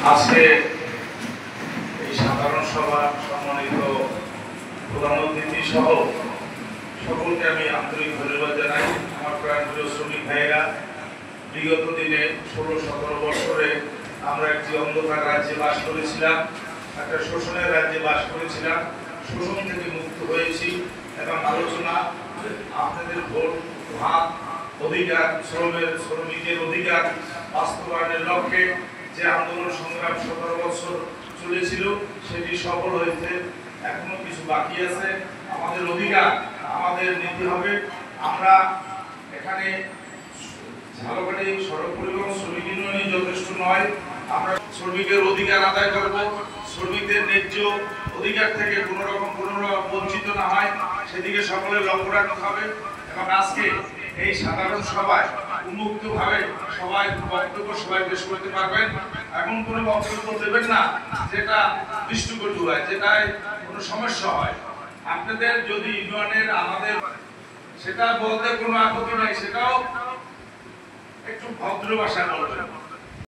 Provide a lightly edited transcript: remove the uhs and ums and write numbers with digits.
আজকে এই সাধারণ সভা সম্মানিত প্রধান অতিথি সহ সকলকে আমি আন্তরিক ধন্যবাদ জানাই। আমার প্রাণপ্রিয় শ্রমিক ভাইয়েরা, বিগত দিনে 16-17 বছরে আমরা একটি অন্ধকার রাজ্যে বাস করেছিলাম, একটা শোষণের রাজ্যে বাস করেছিলাম। শোষণ থেকে মুক্ত হয়েছি এবং আলোচনা আপনাদের ভোট, ভাত, অধিকার, শ্রমিকের অধিকার বাস্তবায়নের লক্ষ্যে যে আন্দোলন সংগ্রাম 17 বছর চলেছিল সেটি সফল হয়েছে। এখনো কিছু বাকি আছে। আমাদের অধিকার আমাদের নিতে হবে। আমরা এখানে ঝালকাঠি সড়ক পরিবহন শ্রমিক ইউনিয়নই যথেষ্ট নয়, আমরা শ্রমিকের অধিকার আদায় করব। শ্রমিকদের ন্যায্য অধিকার থেকে কোনো রকম বঞ্চিত না হয় সেদিকে সকলের লক্ষ্য রাখতে হবে। এবং আজকে এই সাধারণ সভায় উন্মুক্তভাবে সবাই বক্তব্য সবাই পেশ করতে পারবেন। এমন কোনো বক্তব্য দেবেন না যেটা দৃষ্টিকটু হয়, যেটায় কোনো সমস্যা হয়। আপনাদের যদি ইউনিয়নের আমাদের সেটা বলতে কোনো আপত্তি নেই, সেটাও একটু ভদ্র ভাষায় বলবেন।